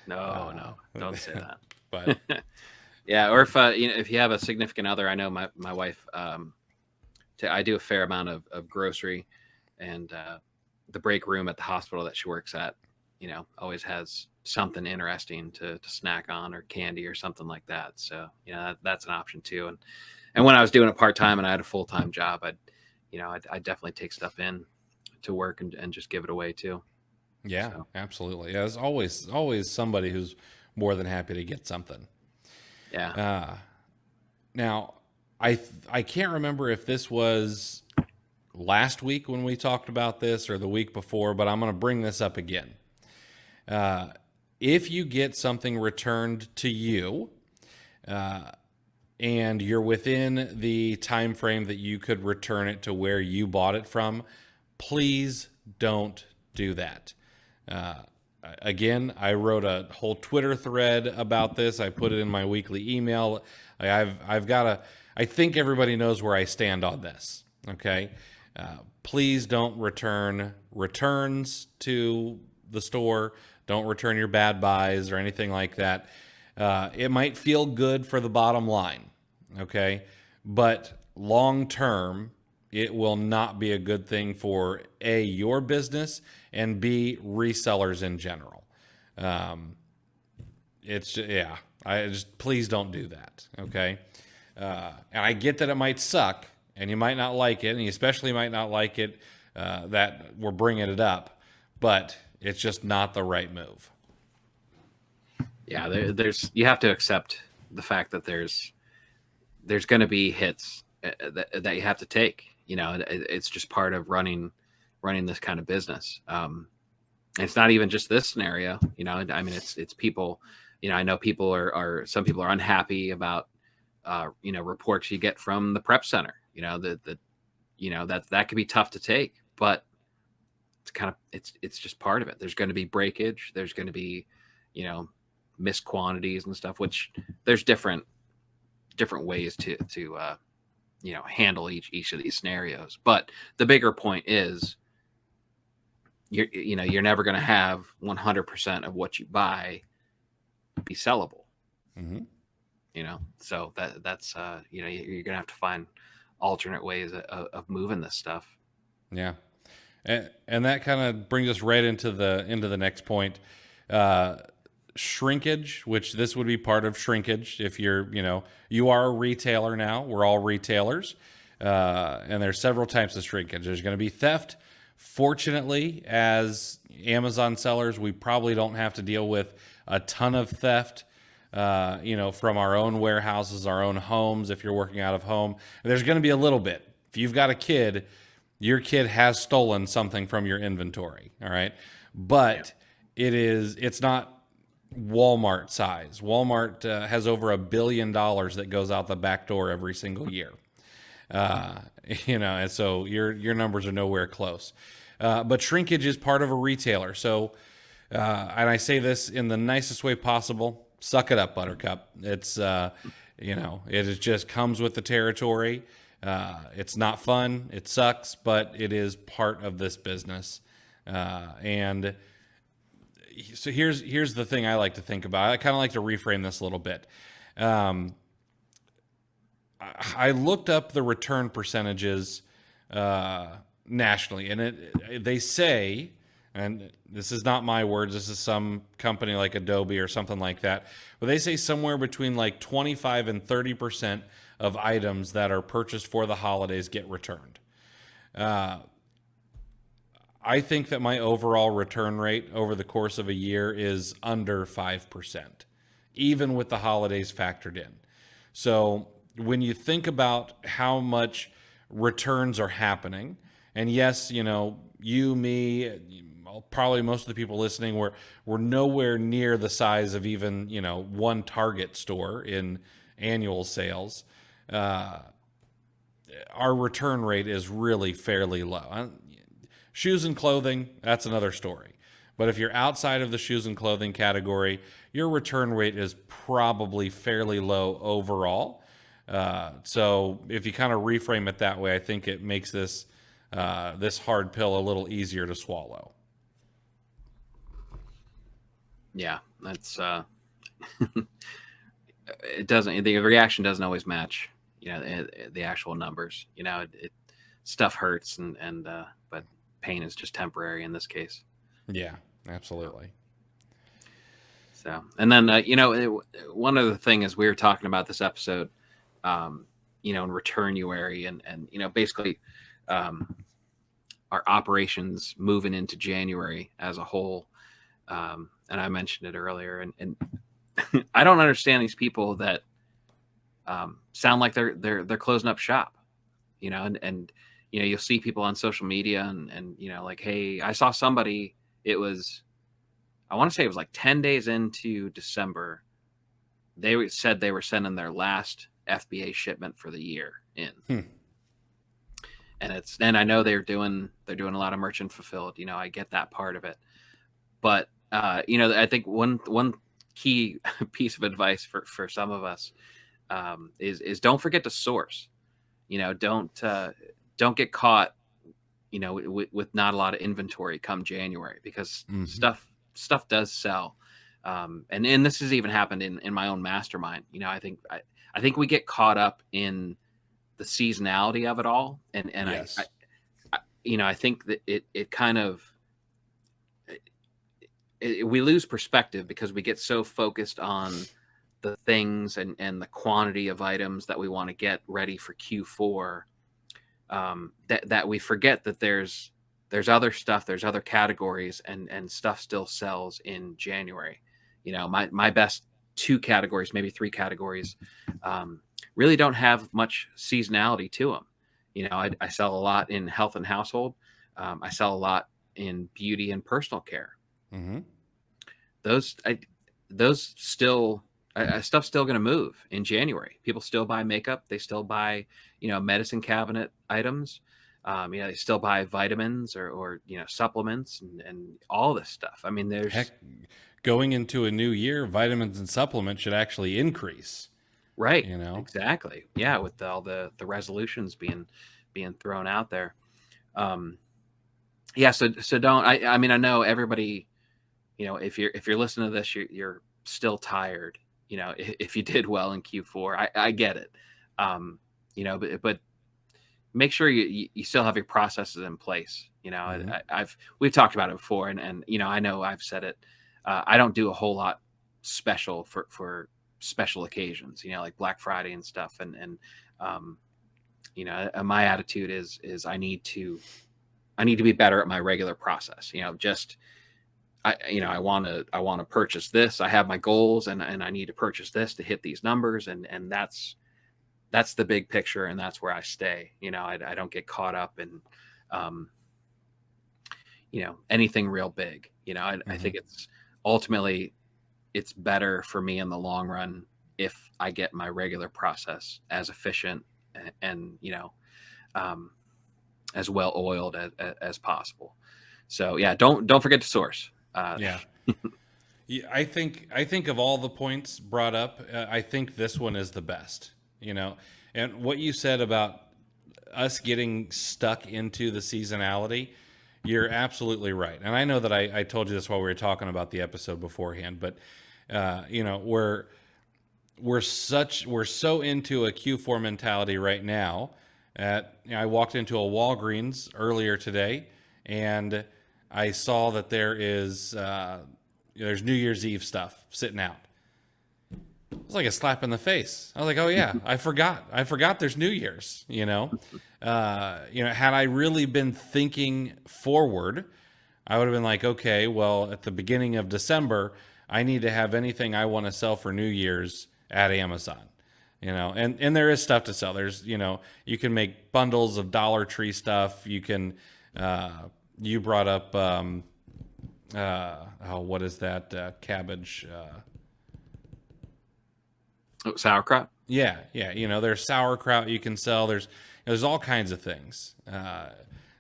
No, don't say that. But yeah, or if you have a significant other, I know my wife. I do a fair amount of grocery, and the break room at the hospital that she works at, always has something interesting to snack on, or candy or something like that. So that's an option too. And when I was doing it part time and I had a full time job, I'd definitely take stuff in to work and just give it away too. Yeah, so. Absolutely. Yeah, there's always somebody who's more than happy to get something. Yeah. Now, I can't remember if this was last week when we talked about this or the week before, but I'm going to bring this up again. If you get something returned to you, and you're within the time frame that you could return it to where you bought it from, please don't do that. again, I wrote a whole Twitter thread about this. I put it in my weekly email. I've got to. I think everybody knows where I stand on this. Okay, please don't return returns to the store. Don't return your bad buys or anything like that. It might feel good for the bottom line, okay, but long term, it will not be a good thing for A, your business, and B, resellers in general. Um, yeah, I just, please don't do that, okay? And I get that it might suck, and you might not like it, and you especially might not like it that we're bringing it up, but it's just not the right move. Yeah, there's you have to accept the fact that there's going to be hits that you have to take. It's just part of running this kind of business. It's not even just this scenario. I mean, it's people. I know people some people are unhappy about reports you get from the prep center. That could be tough to take, but it's just part of it. There's going to be breakage. There's going to be missed quantities and stuff, which there's different ways to handle each of these scenarios. But the bigger point is you're never going to have 100% of what you buy be sellable. Mm-hmm. So that's you're going to have to find alternate ways of moving this stuff. Yeah. And that kind of brings us right into the next point. Shrinkage, which this would be part of shrinkage. If you are a retailer now, we're all retailers. And there's several types of shrinkage. There's going to be theft. Fortunately, as Amazon sellers, we probably don't have to deal with a ton of theft, from our own warehouses, our own homes, if you're working out of home. There's going to be a little bit. If you've got a kid, your kid has stolen something from your inventory, all right? But it's not Walmart size. Walmart has over $1 billion that goes out the back door every single year. And so your numbers are nowhere close. But shrinkage is part of a retailer. So, and I say this in the nicest way possible. Suck it up, Buttercup. It's, it just comes with the territory. It's not fun. It sucks, but it is part of this business. And so here's the thing I like to think about. I kind of like to reframe this a little bit. I looked up the return percentages nationally, and they say, and this is not my words, this is some company like Adobe or something like that, but they say somewhere between like 25 and 30% of items that are purchased for the holidays get returned. I think that my overall return rate over the course of a year is under 5%, even with the holidays factored in. So when you think about how much returns are happening, and yes, you, me, probably most of the people listening, we're nowhere near the size of even, one Target store in annual sales. Our return rate is really fairly low. Shoes and clothing, that's another story. But if you're outside of the shoes and clothing category, your return rate is probably fairly low overall. So if you kind of reframe it that way, I think it makes this hard pill a little easier to swallow. Yeah, that's it doesn't. The reaction doesn't always match, the actual numbers. Stuff hurts, and but pain is just temporary in this case. Yeah, absolutely. So, and then one other thing is we were talking about this episode, in Returnuary, and basically our operations moving into January as a whole. And I mentioned it earlier, and I don't understand these people that sound like they're closing up shop, and you'll see people on social media and like, hey, I saw somebody, I want to say it was like 10 days into December, they said they were sending their last FBA shipment for the year in. And I know they're doing a lot of merchant fulfilled, I get that part of it. But I think one key piece of advice for some of us is don't forget to source. Don't get caught, with not a lot of inventory come January, because Mm-hmm. stuff does sell. And this has even happened in my own mastermind. I think we get caught up in the seasonality of it all, and Yes. I think that it kind of we lose perspective because we get so focused on the things and the quantity of items that we want to get ready for Q4, that we forget that there's other stuff, there's other categories, and stuff still sells in January. My best two categories, maybe three categories, really don't have much seasonality to them. I sell a lot in health and household. I sell a lot in beauty and personal care. Mm-hmm. Those still stuff's still going to move in January. People still buy makeup. They still buy, medicine cabinet items. They still buy vitamins or supplements and all this stuff. I mean, Heck, there's going into a new year, vitamins and supplements should actually increase. right, You know. exactly, yeah, with all the resolutions being thrown out there. Um, yeah, so don't. I mean, I know everybody. If you're listening to this, you're still tired. If you did well in Q4, I get it. But make sure you still have your processes in place. Mm-hmm. We've talked about it before, and I know I've said it. I don't do a whole lot special for special occasions, like Black Friday and stuff. Um, my attitude is I need to be better at my regular process. Just I want to purchase this. I have my goals, and I need to purchase this to hit these numbers, and that's the big picture, and that's where I stay. I don't get caught up in um, anything real big. I Mm-hmm. think ultimately it's better for me in the long run if I get my regular process as efficient and um, as well oiled as possible. So yeah, don't forget to source. Yeah. Yeah, I think of all the points brought up, I think this one is the best. And what you said about us getting stuck into the seasonality, you're absolutely right. And I know that I told you this while we were talking about the episode beforehand, but we're so into a Q4 mentality right now. I walked into a Walgreens earlier today, and I saw that there's New Year's Eve stuff sitting out. It was like a slap in the face. I was like, "Oh yeah, I forgot. I forgot there's New Year's." Had I really been thinking forward, I would have been like, "Okay, well, at the beginning of December, I need to have anything I want to sell for New Year's at Amazon." And there is stuff to sell. There's, you can make bundles of Dollar Tree stuff. You can, you brought up, what is that cabbage? Sauerkraut. Yeah. There's sauerkraut you can sell. There's all kinds of things that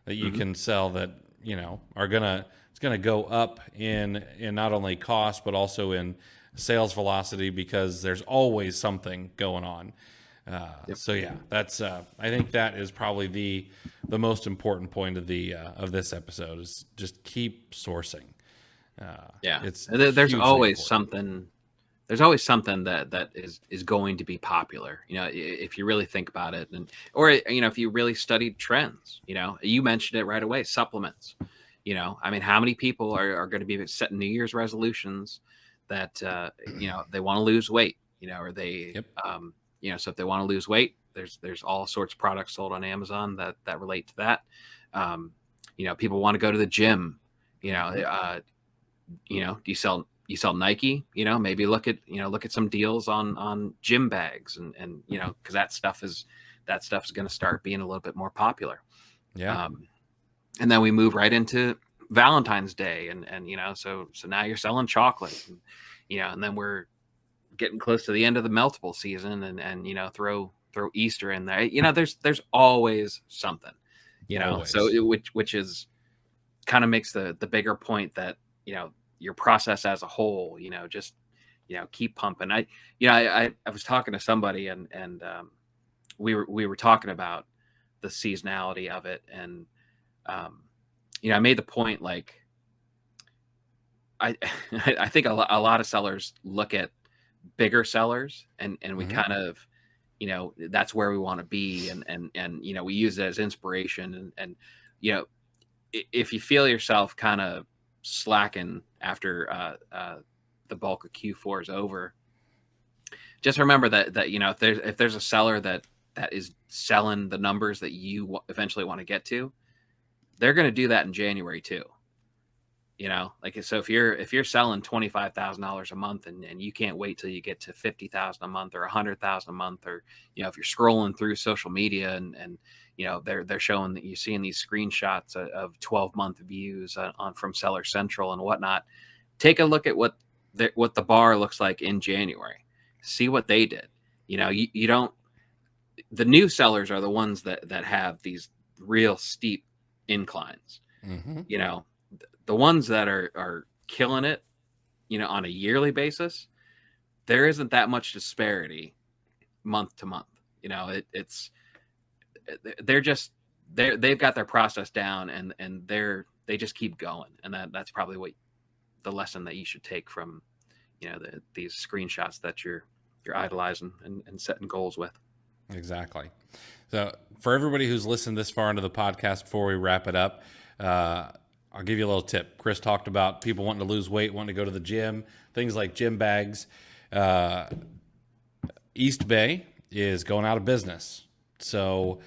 you Mm-hmm. can sell that it's gonna go up in not only cost but also in sales velocity, because there's always something going on. Yep. So yeah, that's I think that is probably the most important point of this episode is just keep sourcing. Yeah. It's There's hugely always important. something. There's always something that is going to be popular. If you really think about it, or if you really studied trends. You mentioned it right away. Supplements. I mean, how many people are going to be setting New Year's resolutions that they want to lose weight. Or they Yep. so if they want to lose weight, there's all sorts of products sold on Amazon that relate to that. People want to go to the gym. Mm-hmm. You sell Nike, maybe look at some deals on gym bags, and because that stuff is going to start being a little bit more popular. Yeah. Um, and then we move right into Valentine's Day, and so now you're selling chocolate, and then we're getting close to the end of the meltable season, and throw Easter in there. There's always something, so Always. which is kind of makes the bigger point that your process as a whole, just, keep pumping. I was talking to somebody and we were talking about the seasonality of it. And, I made the point, like, I, I think a lot of sellers look at bigger sellers and we Mm-hmm. kind of, that's where we want to be. And, we use it as inspiration and, if you feel yourself kind of slacking after the bulk of Q4 is over, just remember that if there's a seller that is selling the numbers that you eventually want to get to, they're going to do that in January too. Like, so if you're selling $25,000 a month and you can't wait till you get to 50,000 a month or 100,000 a month, or if you're scrolling through social media and they're showing that you're seeing these screenshots of 12-month views on from Seller Central and whatnot, take a look at what the bar looks like in January. See what they did. You don't. The new sellers are the ones that have these real steep inclines. Mm-hmm. The ones that are killing it, on a yearly basis, there isn't that much disparity month to month. They've got their process down and they just keep going. And that's probably what the lesson that you should take from, these screenshots that you're idolizing and setting goals with. Exactly. So for everybody who's listened this far into the podcast, before we wrap it up, I'll give you a little tip. Chris talked about people wanting to lose weight, wanting to go to the gym, things like gym bags. East Bay is going out of business. So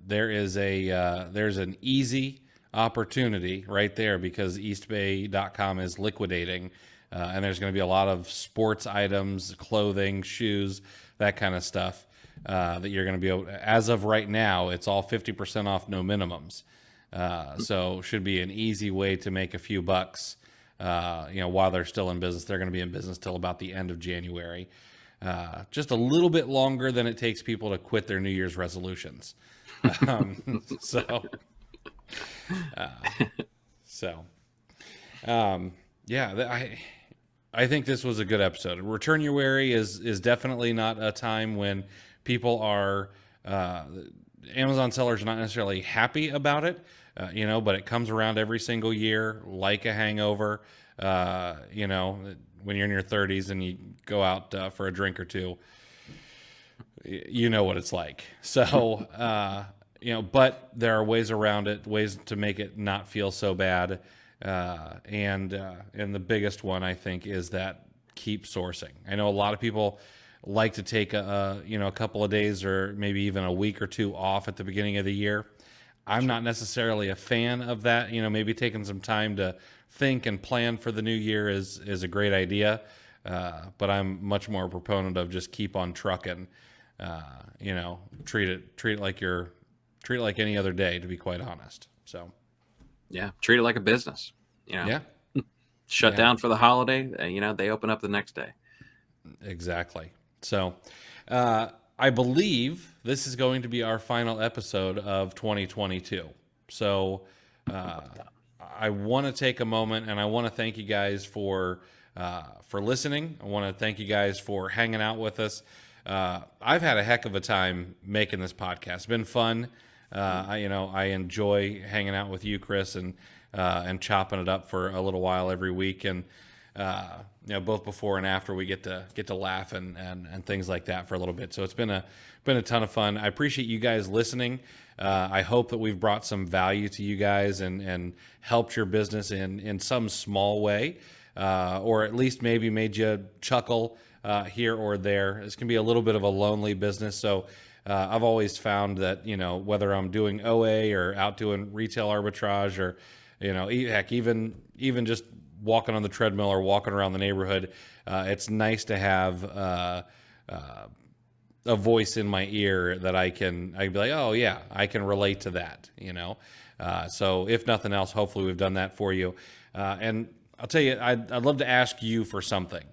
there's an easy opportunity right there because eastbay.com is liquidating. And there's going to be a lot of sports items, clothing, shoes, that kind of stuff that you're going to be able. As of right now, it's all 50% off, no minimums. So should be an easy way to make a few bucks. While they're still in business, they're going to be in business till about the end of January. Just a little bit longer than it takes people to quit their New Year's resolutions. I think this was a good episode. Returnuary is definitely not a time when people are Amazon sellers are not necessarily happy about it, but it comes around every single year like a hangover. When you're in your 30s and you go out for a drink or two, you know what it's like. So, but there are ways around it, ways to make it not feel so bad. And the biggest one, I think, is that keep sourcing. I know a lot of people like to take a couple of days or maybe even a week or two off at the beginning of the year. I'm not necessarily a fan of that. Maybe taking some time to think and plan for the new year is a great idea. But I'm much more a proponent of just keep on trucking. Treat it like any other day, to be quite honest. So, yeah, treat it like a business. Yeah. Shut down for the holiday. They open up the next day. Exactly. So, I believe this is going to be our final episode of 2022. So, I want to take a moment and I want to thank you guys for listening. I want to thank you guys for hanging out with us. I've had a heck of a time making this podcast. It's been fun. I enjoy hanging out with you, Chris, and chopping it up for a little while every week. And both before and after, we get to laugh and things like that for a little bit. So it's been a ton of fun. I appreciate you guys listening. I hope that we've brought some value to you guys and helped your business in some small way, or at least maybe made you chuckle here or there. This can be a little bit of a lonely business. So I've always found that, whether I'm doing OA or out doing retail arbitrage or, heck, even just walking on the treadmill or walking around the neighborhood, it's nice to have a voice in my ear that I'd be like, oh yeah, I can relate to that, so if nothing else, hopefully we've done that for you. And I'll tell you, I'd love to ask you for something.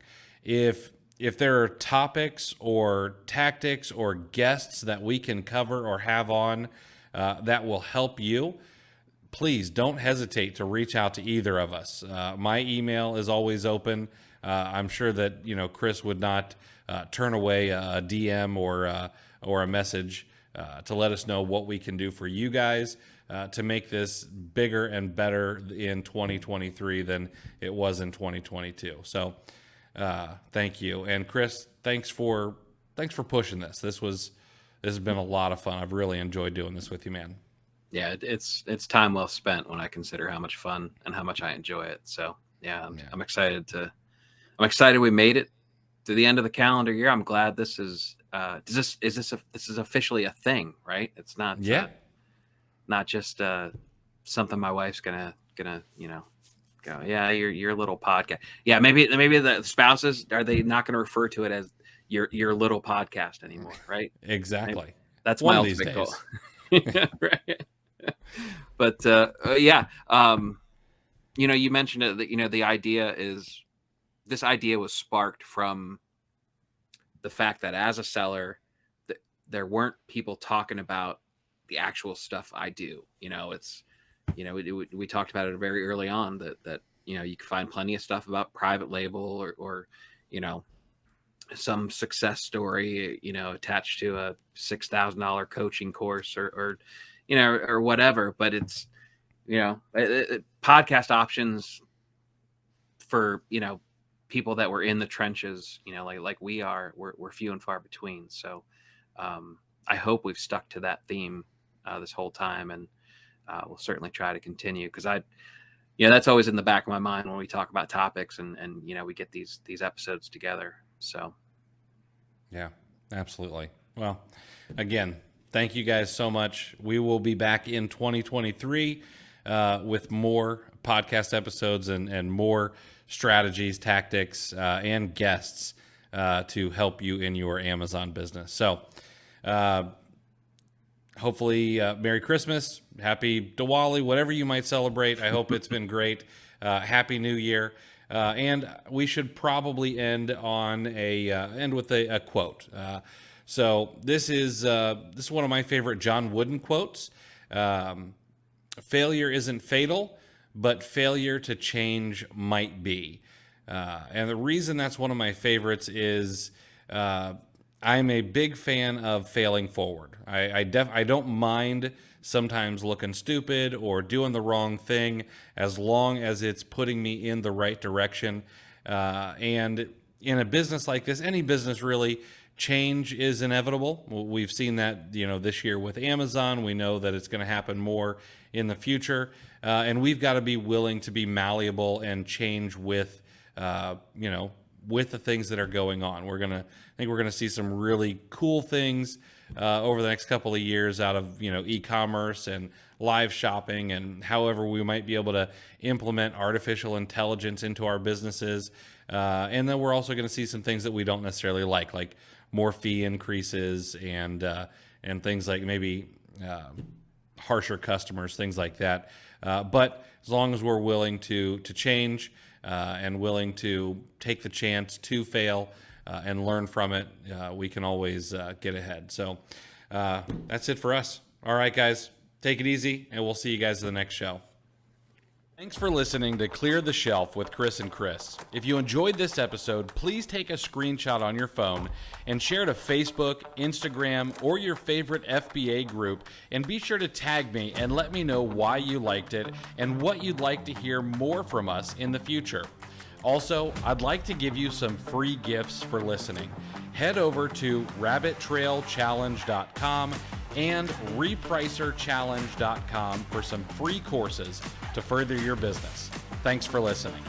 If there are topics or tactics or guests that we can cover or have on that will help you, please don't hesitate to reach out to either of us. My email is always open. I'm sure that Chris would not turn away a DM or a message to let us know what we can do for you guys to make this bigger and better in 2023 than it was in 2022. So thank you. And Chris, thanks for pushing this. This has been a lot of fun. I've really enjoyed doing this with you, man. Yeah, it's time well spent when I consider how much fun and how much I enjoy it. So yeah, I'm excited we made it to the end of the calendar year. I'm glad this is this is officially a thing, right? It's not not just something my wife's gonna go, yeah, your little podcast. Yeah, maybe the spouses, are they not going to refer to it as your little podcast anymore, right? Exactly. Maybe. That's my ultimate goal. Right. But you mentioned it, that the idea is, this idea was sparked from the fact that as a seller, there weren't people talking about the actual stuff I do. It's, we talked about it very early on that you can find plenty of stuff about private label or some success story, attached to a $6,000 coaching course or whatever. But it's, podcast options for, people that were in the trenches, like we are, we're few and far between. So I hope we've stuck to that theme this whole time, and we'll certainly try to continue, because that's always in the back of my mind when we talk about topics and we get these episodes together. So yeah, absolutely. Well, again, thank you guys so much. We will be back in 2023 with more podcast episodes and more strategies, tactics, and guests to help you in your Amazon business. So hopefully, Merry Christmas, Happy Diwali, whatever you might celebrate. I hope it's been great. Happy New Year. And we should probably end with a quote. So this is one of my favorite John Wooden quotes. Failure isn't fatal, but failure to change might be. And the reason that's one of my favorites is I'm a big fan of failing forward. I don't mind sometimes looking stupid or doing the wrong thing, as long as it's putting me in the right direction. And in a business like this, any business really, change is inevitable. We've seen that, this year with Amazon. We know that it's going to happen more in the future. And we've got to be willing to be malleable and change with, with the things that are going on. I think we're going to see some really cool things over the next couple of years out of, e-commerce and live shopping, and however we might be able to implement artificial intelligence into our businesses. And then we're also going to see some things that we don't necessarily like more fee increases and things like maybe harsher customers, things like that. But as long as we're willing to change and willing to take the chance to fail and learn from it, we can always get ahead. So that's it for us. All right, guys, take it easy, and we'll see you guys in the next show. Thanks for listening to Clear the Shelf with Chris and Chris. If you enjoyed this episode, please take a screenshot on your phone and share to Facebook, Instagram, or your favorite FBA group, and be sure to tag me and let me know why you liked it and what you'd like to hear more from us in the future. Also, I'd like to give you some free gifts for listening. Head over to rabbittrailchallenge.com and repricerchallenge.com for some free courses to further your business. Thanks for listening.